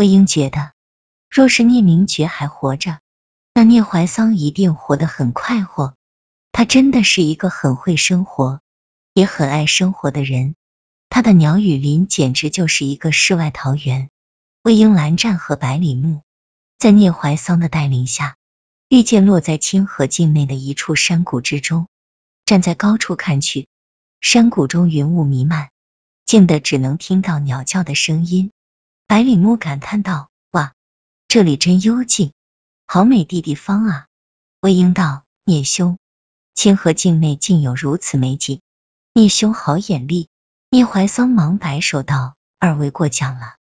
魏婴觉得，若是聂明觉还活着，那聂怀桑一定活得很快活。他真的是一个很会生活，也很爱生活的人。他的鸟语林简直就是一个世外桃源。魏婴、蓝湛和百里目在聂怀桑的带领下，遇见落在清河境内的一处山谷之中。站在高处看去，山谷中云雾弥漫，静得只能听到鸟叫的声音。百里目感叹道：哇，这里真幽静，好美的地方啊。魏婴道：聂兄，清河境内竟有如此美景，聂兄好眼力。聂怀桑忙摆手道：二位过奖了。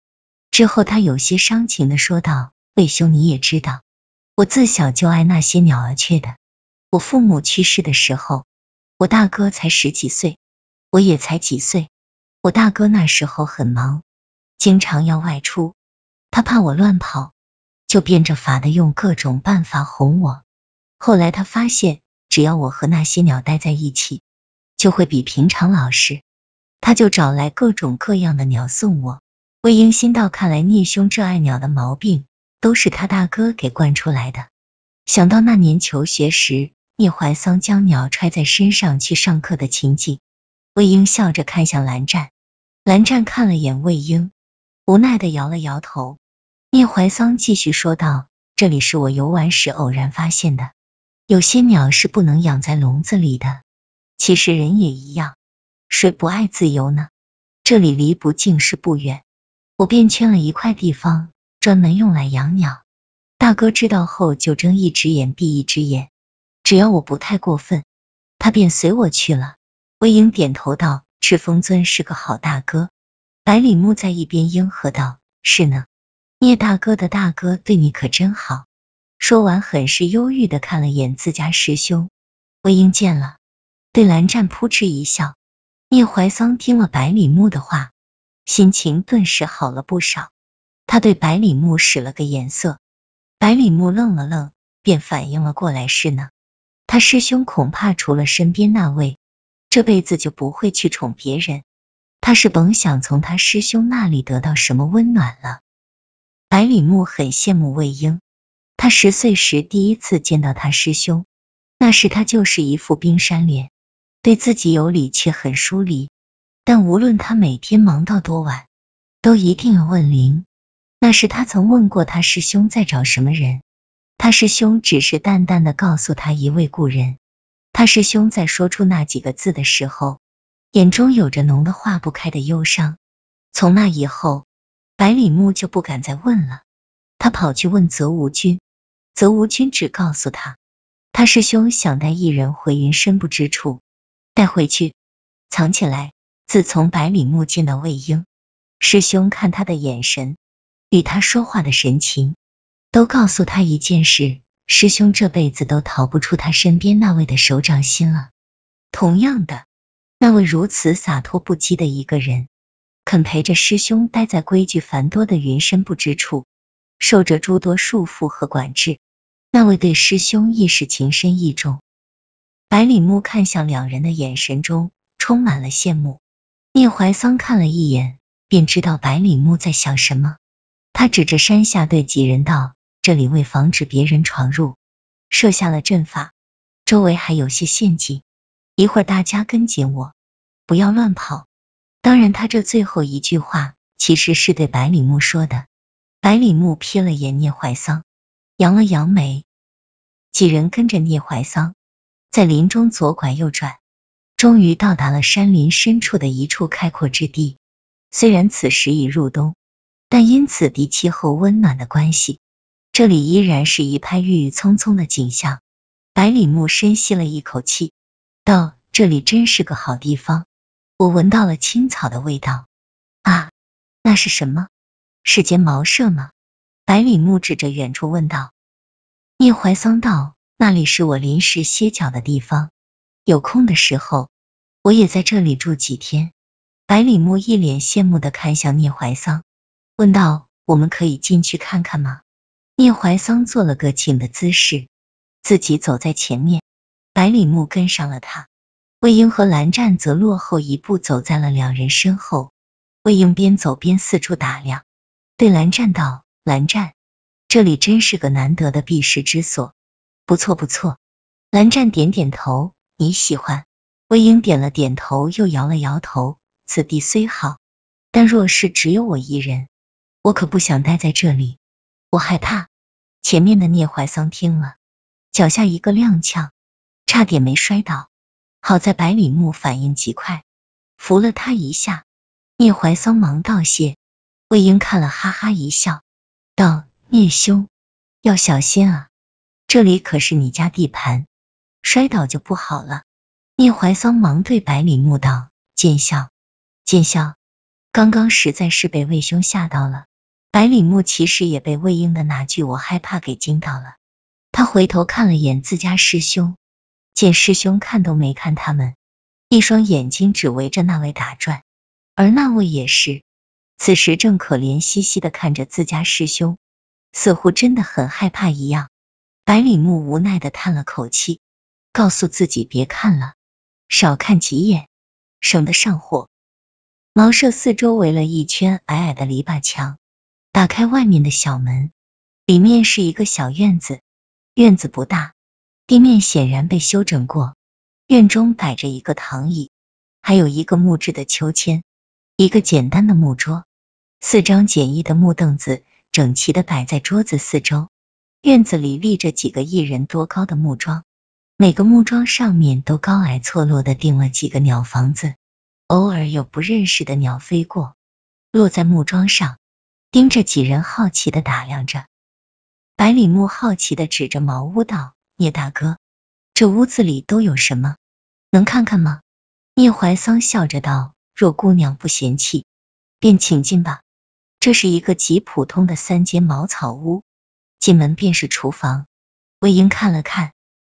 之后他有些伤情地说道：魏兄你也知道，我自小就爱那些鸟儿雀的。我父母去世的时候，我大哥才10几岁，我也才几岁。我大哥那时候很忙，经常要外出，他怕我乱跑，就变着法的用各种办法哄我。后来他发现，只要我和那些鸟待在一起，就会比平常老实，他就找来各种各样的鸟送我。魏婴心道，看来聂兄这爱鸟的毛病都是他大哥给惯出来的。想到那年求学时，聂怀桑将鸟揣在身上去上课的情景，魏婴笑着看向蓝湛。蓝湛看了眼魏婴，无奈地摇了摇头。聂怀桑继续说道：这里是我游玩时偶然发现的，有些鸟是不能养在笼子里的，其实人也一样，谁不爱自由呢？这里离不净室不远，我便圈了一块地方，专门用来养鸟。大哥知道后就睁一只眼闭一只眼，只要我不太过分，他便随我去了。魏婴点头道：赤峰尊是个好大哥。百里目在一边应和道：是呢，聂大哥的大哥对你可真好。说完很是忧郁地看了眼自家师兄。魏婴见了，对蓝湛扑哧一笑。聂怀桑听了百里目的话，心情顿时好了不少。他对百里目使了个眼色，百里目愣了愣，便反应了过来，是呢，他师兄恐怕除了身边那位，这辈子就不会去宠别人。他是甭想从他师兄那里得到什么温暖了。百里目很羡慕魏婴，他10岁时第一次见到他师兄，那时他就是一副冰山脸，对自己有理却很疏离，但无论他每天忙到多晚，都一定要问灵。那时他曾问过他师兄在找什么人，他师兄只是淡淡的告诉他一位故人。他师兄在说出那几个字的时候，眼中有着浓得化不开的忧伤。从那以后，百里目就不敢再问了。他跑去问泽无君，泽无君只告诉他，他师兄想带一人回云深不知处，带回去藏起来。自从百里目见到魏婴，师兄看他的眼神，与他说话的神情，都告诉他一件事，师兄这辈子都逃不出他身边那位的手掌心了。同样的，那位如此洒脱不羁的一个人，肯陪着师兄待在规矩繁多的云深不知处，受着诸多束缚和管制，那位对师兄亦是情深意重。百里目看向两人的眼神中充满了羡慕。聂怀桑看了一眼，便知道百里目在想什么。他指着山下对几人道：这里为防止别人闯入，设下了阵法，周围还有些陷阱，一会儿大家跟紧我，不要乱跑。当然他这最后一句话其实是对百里目说的。百里目瞥了眼聂怀桑，扬了扬眉。几人跟着聂怀桑在林中左拐右转，终于到达了山林深处的一处开阔之地。虽然此时已入冬，但因此地气候温暖的关系，这里依然是一派郁郁葱葱的景象。百里目深吸了一口气，道：这里真是个好地方，我闻到了青草的味道。啊，那是什么？是间茅舍吗？百里目指着远处问道。聂怀桑道：那里是我临时歇脚的地方，有空的时候我也在这里住几天。百里目一脸羡慕地看向聂怀桑，问道：我们可以进去看看吗？聂怀桑做了个请的姿势，自己走在前面，百里目跟上了他。魏婴和蓝湛则落后一步，走在了两人身后。魏婴边走边四处打量，对蓝湛道：蓝湛，这里真是个难得的避世之所。不错不错。蓝湛点点头，你喜欢？魏婴点了点头，又摇了摇头。此地虽好，但若是只有我一人，我可不想待在这里，我害怕。前面的聂怀桑听了，脚下一个踉跄，差点没摔倒。好在百里牧反应极快，扶了他一下。聂怀桑忙道谢。魏婴看了哈哈一笑，道：聂兄要小心啊，这里可是你家地盘，摔倒就不好了。聂怀桑忙对百里牧道：见笑见笑，刚刚实在是被魏兄吓到了。百里牧其实也被魏婴的那句我害怕给惊到了，他回头看了眼自家师兄，见师兄看都没看他们，一双眼睛只围着那位打转，而那位也是此时正可怜兮兮的看着自家师兄，似乎真的很害怕一样。百里牧无奈的叹了口气，告诉自己别看了，少看几眼，省得上火。茅舍四周围了一圈矮矮的篱笆墙，打开外面的小门，里面是一个小院子。院子不大，地面显然被修整过，院中摆着一个躺椅，还有一个木质的秋千，一个简单的木桌，4张简易的木凳子整齐的摆在桌子四周。院子里立着几个1人多高的木桩，每个木桩上面都高矮错落的钉了几个鸟房子，偶尔有不认识的鸟飞过，落在木桩上，盯着几人好奇的打量着。百里牧好奇的指着茅屋道：聂大哥，这屋子里都有什么？能看看吗？聂怀桑笑着道：若姑娘不嫌弃，便请进吧。这是一个极普通的3间茅草屋，进门便是厨房。魏婴看了看，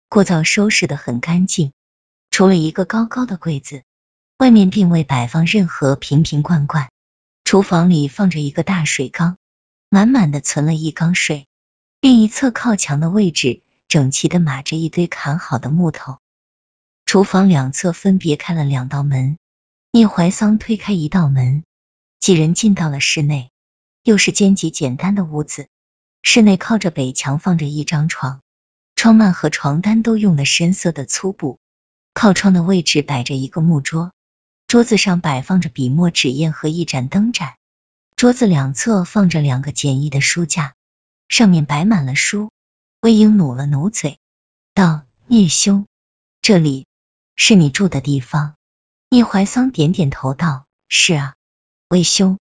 过灶收拾得很干净，除了一个高高的柜子，外面并未摆放任何瓶瓶罐罐。厨房里放着一个大水缸，满满的存了1缸水。另一侧靠墙的位置整齐的码着一堆砍好的木头。厨房两侧分别开了2道门，聂怀桑推开一道门，几人进到了室内。又是间极简单的屋子，室内靠着北墙放着一张床，窗幔和床单都用的深色的粗布。靠窗的位置摆着一个木桌，桌子上摆放着笔墨纸砚和一盏灯盏，桌子两侧放着2个简易的书架，上面摆满了书。魏婴努了努嘴，道：聂兄，这里是你住的地方？聂怀桑点点头道：是啊，魏兄，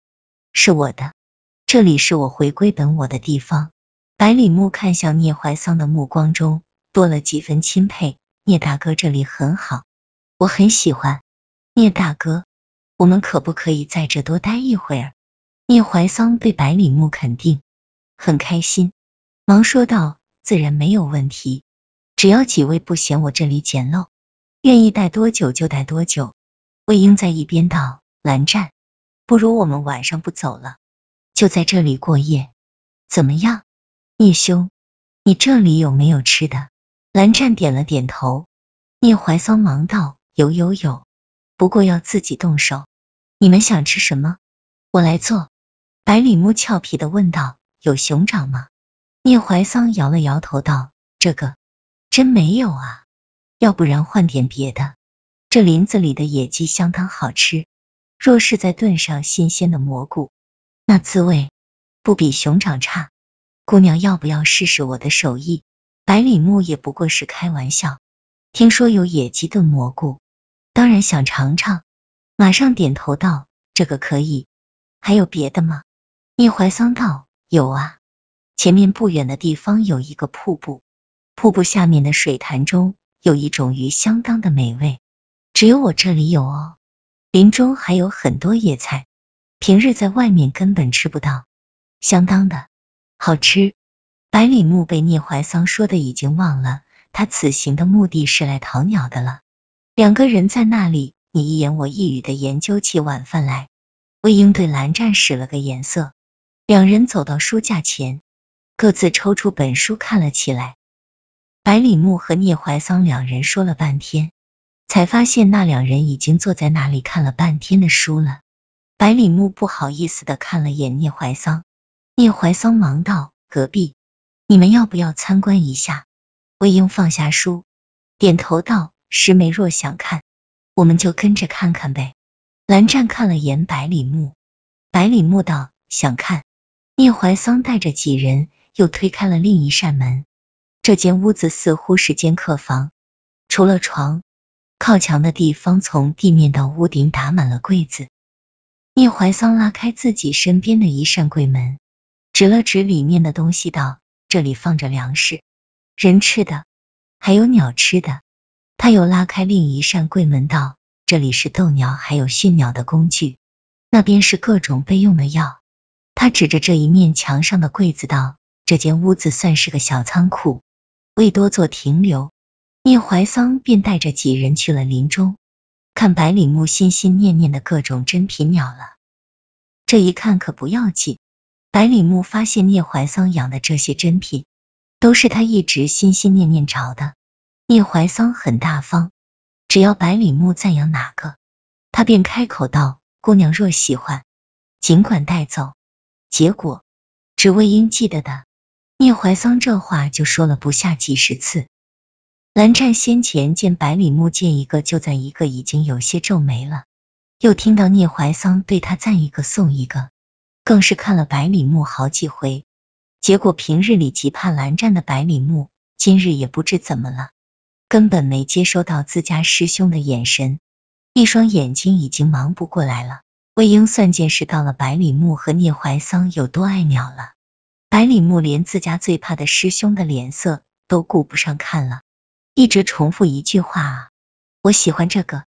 是我的，这里是我回归本我的地方。百里牧看向聂怀桑的目光中多了几分钦佩。聂大哥这里很好，我很喜欢。聂大哥，我们可不可以在这多待一会儿？聂怀桑被百里牧肯定，很开心，忙说道：自然没有问题，只要几位不嫌我这里简陋，愿意待多久就待多久。魏婴在一边道：蓝湛，不如我们晚上不走了，就在这里过夜，怎么样？聂兄，你这里有没有吃的？蓝湛点了点头。聂怀桑忙道：有，不过要自己动手。你们想吃什么？我来做。百里牧俏皮的问道：有熊掌吗？聂怀桑摇了摇头道：这个真没有啊，要不然换点别的。这林子里的野鸡相当好吃，若是再炖上新鲜的蘑菇，那滋味不比熊掌差。姑娘要不要试试我的手艺？百里牧也不过是开玩笑，听说有野鸡炖蘑菇，当然想尝尝，马上点头道：这个可以。还有别的吗？聂怀桑道：有啊，前面不远的地方有一个瀑布，瀑布下面的水潭中有一种鱼相当的美味，只有我这里有哦。林中还有很多野菜，平日在外面根本吃不到，相当的好吃。百里牧被聂怀桑说的已经忘了，他此行的目的是来讨鸟的了。2个人在那里你一言我一语的研究起晚饭来。魏婴对蓝湛使了个眼色，2人走到书架前，各自抽出本书看了起来。百里牧和聂怀桑2人说了半天，才发现那2人已经坐在那里看了半天的书了。百里牧不好意思的看了眼聂怀桑，聂怀桑忙道：“隔壁，你们要不要参观一下？”魏婴放下书，点头道：“师妹若想看，我们就跟着看看呗。”蓝湛看了眼百里目，百里目道：“想看。”聂怀桑带着几人又推开了另一扇门。这间屋子似乎是间客房，除了床，靠墙的地方从地面到屋顶打满了柜子。聂怀桑拉开自己身边的一扇柜门，指了指里面的东西道：“这里放着粮食，人吃的，还有鸟吃的。”他又拉开另一扇柜门道：“这里是逗鸟还有驯鸟的工具，那边是各种备用的药。”他指着这一面墙上的柜子道：“这间屋子算是个小仓库，未多做停留。”聂怀桑便带着几人去了林中，看百里目心心念念的各种珍品鸟了。这一看可不要紧，百里目发现聂怀桑养的这些珍品，都是他一直心心念念找的。聂怀桑很大方，只要百里目赞扬哪个，他便开口道：“姑娘若喜欢，尽管带走。”结果只魏婴记得的，聂怀桑这话就说了不下几十次。蓝湛先前见百里目见一个就赞一个，已经有些皱眉了，又听到聂怀桑对他赞一个送一个，更是看了百里目好几回。结果平日里极怕蓝湛的百里目，今日也不知怎么了，根本没接收到自家师兄的眼神，一双眼睛已经忙不过来了。魏婴算见识到了百里目和聂怀桑有多爱鸟了。百里目连自家最怕的师兄的脸色都顾不上看了，一直重复一句话：“啊，我喜欢这个。”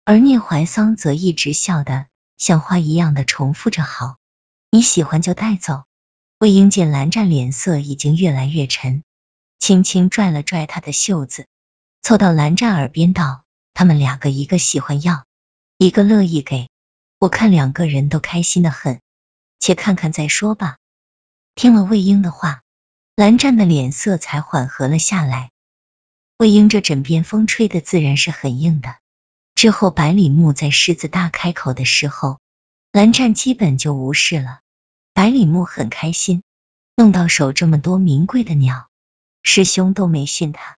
而聂怀桑则一直笑得像花一样的重复着：“好，你喜欢就带走。”魏婴见蓝湛脸色已经越来越沉，轻轻拽了拽他的袖子，凑到蓝湛耳边道：“他们两个一个喜欢要，一个乐意给，我看两个人都开心的很，且看看再说吧。”听了魏婴的话，蓝湛的脸色才缓和了下来。魏婴这枕边风吹的自然是很硬的，之后百里目在狮子大开口的时候，蓝湛基本就无视了。百里目很开心，弄到手这么多名贵的鸟，师兄都没训他。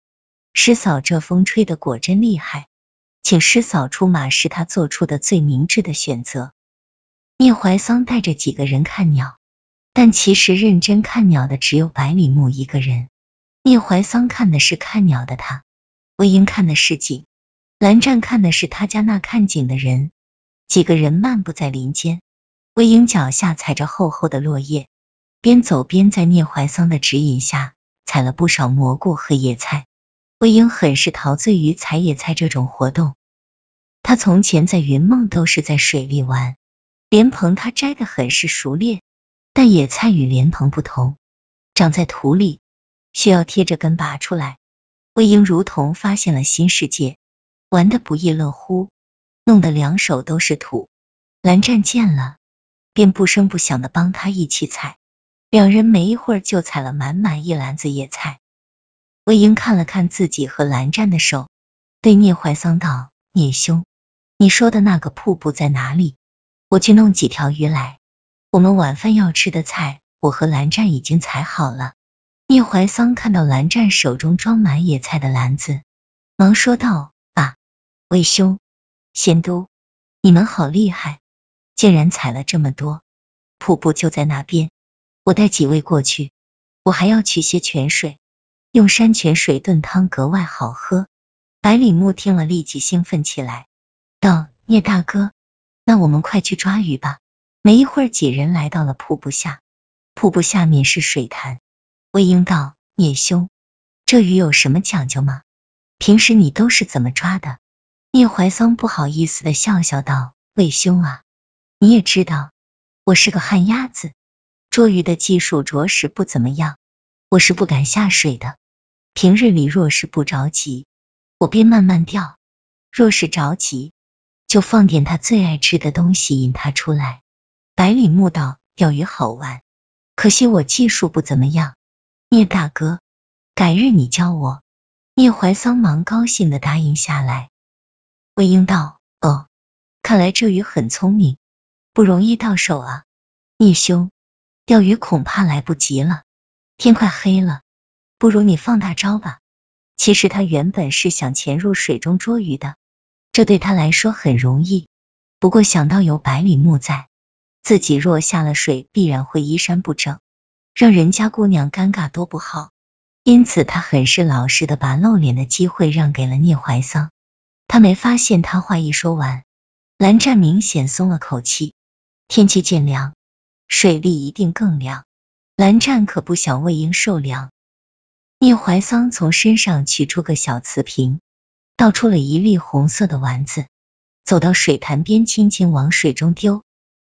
师嫂这风吹的果真厉害，请师嫂出马是他做出的最明智的选择。聂怀桑带着几个人看鸟，但其实认真看鸟的只有百里目一个人。聂怀桑看的是看鸟的他，魏婴看的是景，蓝湛看的是他家那看景的人。几个人漫步在林间，魏婴脚下踩着厚厚的落叶，边走边在聂怀桑的指引下采了不少蘑菇和野菜。魏婴很是陶醉于采野菜这种活动，他从前在云梦都是在水里玩，莲蓬他摘得很是熟练，但野菜与莲蓬不同，长在土里，需要贴着根拔出来。魏婴如同发现了新世界，玩得不亦乐乎，弄得两手都是土。蓝湛见了，便不声不响的帮他一起采，两人没一会儿就采了满满一篮子野菜。魏婴看了看自己和蓝湛的手，对聂怀桑道：“聂兄，你说的那个瀑布在哪里？我去弄几条鱼来，我们晚饭要吃的菜，我和蓝湛已经采好了。”聂怀桑看到蓝湛手中装满野菜的篮子，忙说道：“啊，魏兄、仙都，你们好厉害，竟然采了这么多，瀑布就在那边，我带几位过去，我还要取些泉水，用山泉水炖汤格外好喝。”百里目听了立即兴奋起来，道：“聂大哥，那我们快去抓鱼吧。”没一会儿，几人来到了瀑布下，瀑布下面是水潭。魏婴道：“聂兄，这鱼有什么讲究吗？平时你都是怎么抓的？”聂怀桑不好意思的笑笑道：“魏兄啊，你也知道，我是个旱鸭子，捉鱼的技术着实不怎么样，我是不敢下水的。平日里若是不着急，我便慢慢钓；若是着急，就放点他最爱吃的东西引他出来。”百里目道：“钓鱼好玩，可惜我技术不怎么样。聂大哥，改日你教我。”聂怀桑忙高兴的答应下来。魏婴道：“哦，看来这鱼很聪明，不容易到手啊。聂兄，钓鱼恐怕来不及了，天快黑了，不如你放大招吧。其实他原本是想潜入水中捉鱼的，这对他来说很容易，不过想到有百里木在，自己若下了水必然会衣衫不整，让人家姑娘尴尬多不好，因此他很是老实的把露脸的机会让给了聂怀桑。他没发现他话一说完，蓝湛明显松了口气，天气渐凉，水力一定更凉，蓝湛可不想魏婴受凉。聂怀桑从身上取出个小瓷瓶，倒出了一粒红色的丸子，走到水潭边轻轻往水中丢，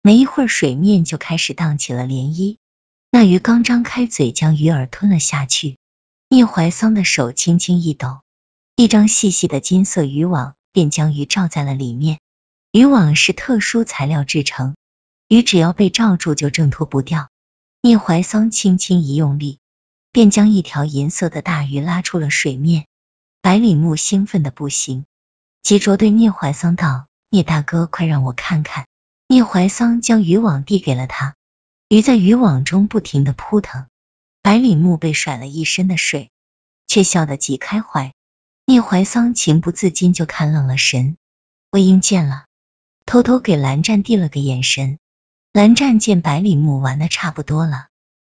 没一会儿水面就开始荡起了涟漪，那鱼刚张开嘴将鱼饵吞了下去，聂怀桑的手轻轻一抖，一张细细的金色渔网便将鱼罩在了里面。渔网是特殊材料制成，鱼只要被罩住就挣脱不掉。聂怀桑轻轻一用力，便将一条银色的大鱼拉出了水面。百里木兴奋的不行，急着对聂怀桑道：聂大哥，快让我看看。聂怀桑将渔网递给了他，鱼在渔网中不停的扑腾，百里木被甩了一身的水，却笑得极开怀。聂怀桑情不自禁就看愣了神。魏婴见了，偷偷给蓝湛递了个眼神。蓝湛见百里木玩的差不多了，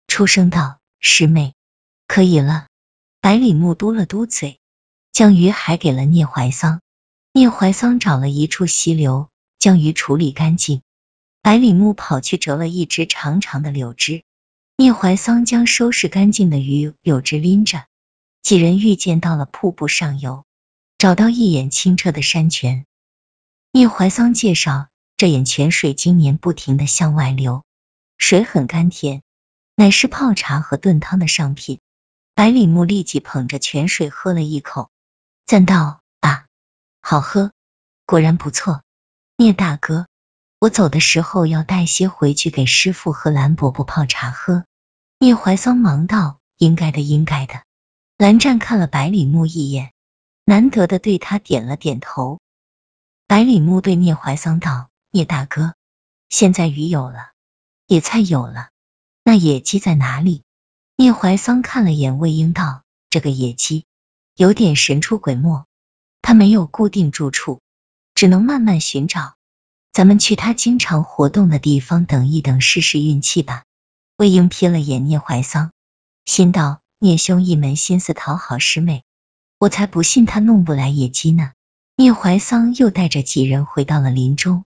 出声道：师妹，可以了。百里木嘟了嘟嘴，将鱼还给了聂怀桑。聂怀桑找了一处溪流，将鱼处理干净。百里木跑去折了一只长长的柳枝，聂怀桑将收拾干净的鱼柳枝拎着，几人遇见到了瀑布上游，找到一眼清澈的山泉。聂怀桑介绍，这眼泉水经年不停地向外流，水很甘甜，乃是泡茶和炖汤的上品。百里木立即捧着泉水喝了一口，赞道：啊，好喝，果然不错。聂大哥，我走的时候要带些回去给师父和蓝伯伯泡茶喝。聂怀桑忙道：应该的，应该的。蓝湛看了百里木一眼，难得的对他点了点头。百里木对聂怀桑道：聂大哥，现在鱼有了，野菜有了，那野鸡在哪里？聂怀桑看了眼魏婴道：这个野鸡有点神出鬼没，他没有固定住处，只能慢慢寻找，咱们去他经常活动的地方等一等，试试运气吧。魏婴瞥了眼聂怀桑，心道：聂兄一门心思讨好师妹，我才不信他弄不来野鸡呢。聂怀桑又带着几人回到了林中，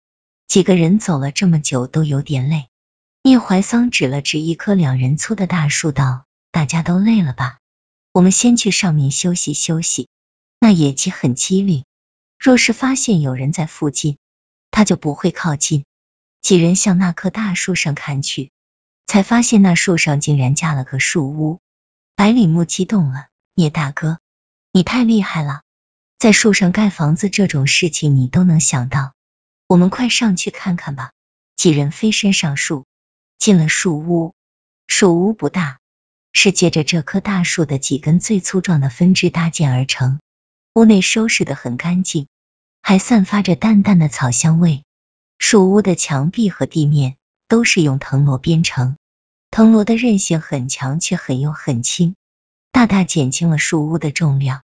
几个人走了这么久都有点累。聂怀桑指了指一棵2人粗的大树道：大家都累了吧，我们先去上面休息休息。那野鸡很机灵，若是发现有人在附近，他就不会靠近。几人向那棵大树上看去，才发现那树上竟然架了个树屋。百里木激动了：聂大哥，你太厉害了，在树上盖房子这种事情你都能想到，我们快上去看看吧。几人飞身上树，进了树屋。树屋不大，是借着这棵大树的几根最粗壮的分支搭建而成。屋内收拾得很干净，还散发着淡淡的草香味。树屋的墙壁和地面都是用藤萝编成，藤萝的韧性很强，却很轻，大大减轻了树屋的重量。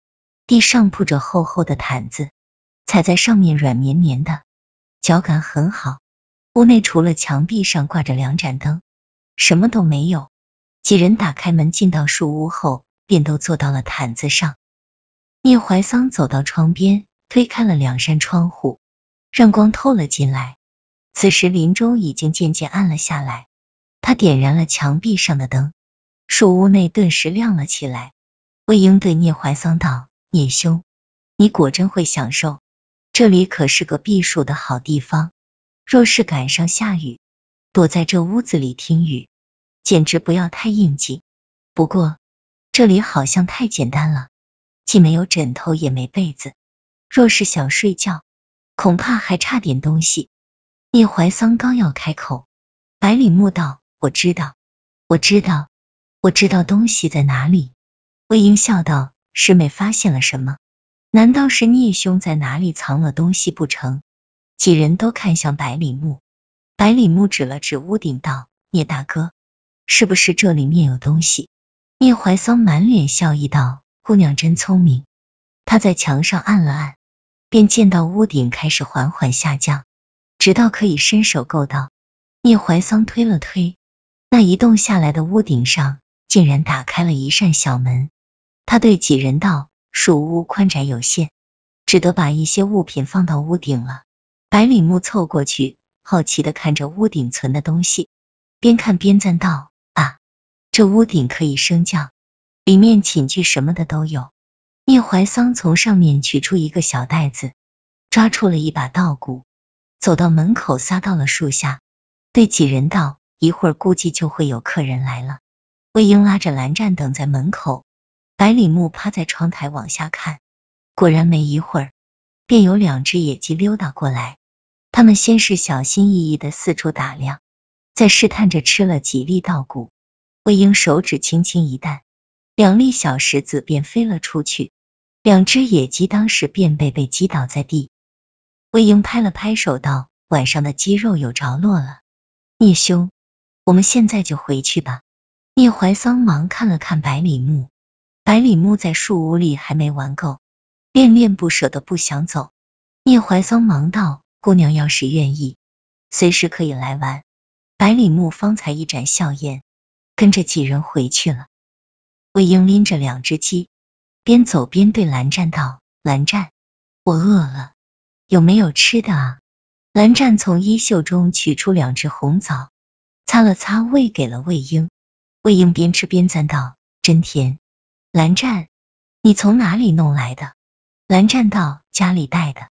地上铺着厚厚的毯子，踩在上面软绵绵的，脚感很好。屋内除了墙壁上挂着2盏灯，什么都没有。几人打开门进到树屋后，便都坐到了毯子上。聂怀桑走到窗边，推开了2扇窗户，让光透了进来。此时林中已经渐渐暗了下来，他点燃了墙壁上的灯，树屋内顿时亮了起来。魏婴对聂怀桑道：聂兄，你果真会享受，这里可是个避暑的好地方，若是赶上下雨，躲在这屋子里听雨，简直不要太应景。不过这里好像太简单了，既没有枕头也没被子，若是想睡觉，恐怕还差点东西。聂怀桑刚要开口，百里木道：我知道，我知道，我知道东西在哪里。魏婴笑道：师妹发现了什么？难道是聂兄在哪里藏了东西不成？几人都看向百里木，百里木指了指屋顶道：聂大哥，是不是这里面有东西？聂怀桑满脸笑意道，姑娘真聪明。他在墙上按了按，便见到屋顶开始缓缓下降，直到可以伸手够到。聂怀桑推了推，那移动下来的屋顶上竟然打开了一扇小门。他对几人道，树屋宽窄有限，只得把一些物品放到屋顶了。百里木凑过去，好奇地看着屋顶存的东西，边看边赞道，啊，这屋顶可以升降，里面寝具什么的都有。聂怀桑从上面取出一个小袋子，抓出了一把稻谷，走到门口撒到了树下，对几人道，一会儿估计就会有客人来了。魏婴拉着蓝湛等在门口，百里木趴在窗台往下看，果然没一会儿，便有2只野鸡溜达过来。他们先是小心翼翼的四处打量，再试探着吃了几粒稻谷。魏婴手指轻轻一弹，2粒小石子便飞了出去，2只野鸡当时便被击倒在地。魏婴拍了拍手道，晚上的鸡肉有着落了。聂兄，我们现在就回去吧。聂怀桑忙看了看百里木，百里木在树屋里还没玩够，恋恋不舍的不想走。聂怀桑忙道，姑娘要是愿意，随时可以来玩。百里木方才一展笑颜，跟着几人回去了。魏婴拎着2只鸡，边走边对蓝湛道，蓝湛，我饿了，有没有吃的啊？蓝湛从衣袖中取出2只红枣，擦了擦喂给了魏婴。魏婴边吃边赞道，真甜。蓝湛，你从哪里弄来的？蓝湛道，家里带的。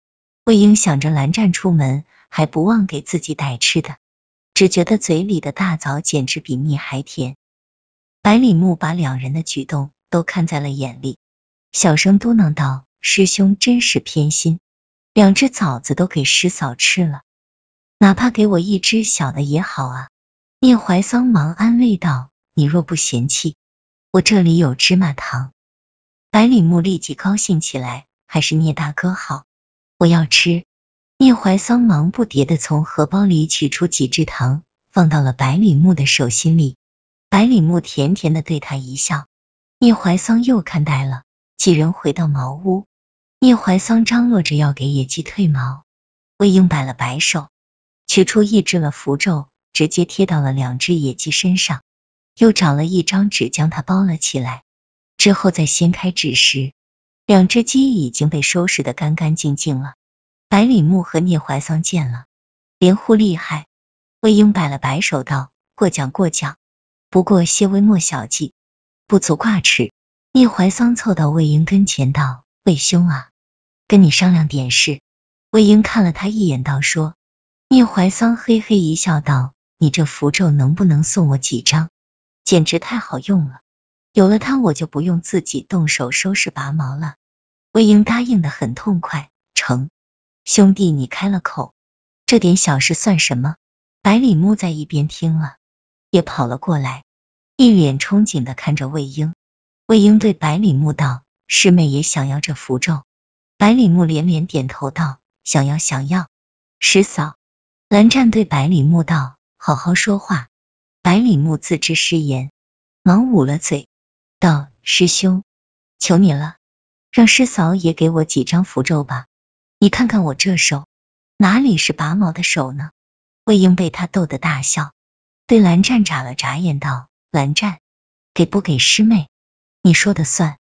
魏婴想着蓝湛出门还不忘给自己带吃的，只觉得嘴里的大枣简直比蜜还甜。百里木把2人的举动都看在了眼里，小声嘟囔道，师兄真是偏心，2只枣子都给师嫂吃了，哪怕给我1只小的也好啊。聂怀桑忙安慰道，你若不嫌弃，我这里有芝麻糖。百里木立即高兴起来，还是聂大哥好，我要吃。聂怀桑忙不迭地从荷包里取出几支糖，放到了百里木的手心里。百里木甜甜地对他一笑，聂怀桑又看呆了。几人回到茅屋，聂怀桑张罗着要给野鸡褪毛，魏婴摆了摆手，取出抑制了符咒，直接贴到了2只野鸡身上，又找了一张纸将它包了起来，之后再掀开纸时，2只鸡已经被收拾得干干净净了。百里木和聂怀桑见了，连呼厉害。魏婴摆了摆手道，过奖过奖，不过些微末小计，不足挂齿。聂怀桑凑到魏婴跟前道，魏兄啊，跟你商量点事。魏婴看了他一眼道，说。聂怀桑嘿嘿一笑道，你这符咒能不能送我几张？简直太好用了，有了它我就不用自己动手收拾拔毛了。魏婴答应得很痛快，成。兄弟你开了口，这点小事算什么？百里木在一边听了，也跑了过来，一脸憧憬地看着魏婴。魏婴对百里木道，师妹也想要这符咒。百里木连连点头道，想要想要。师嫂。蓝湛对百里木道，好好说话。百里木自知失言，忙捂了嘴道，师兄，求你了，让师嫂也给我几张符咒吧。你看看我这手，哪里是拔毛的手呢？魏婴被他逗得大笑，对蓝湛眨了眨眼道，蓝湛，给不给师妹，你说的算。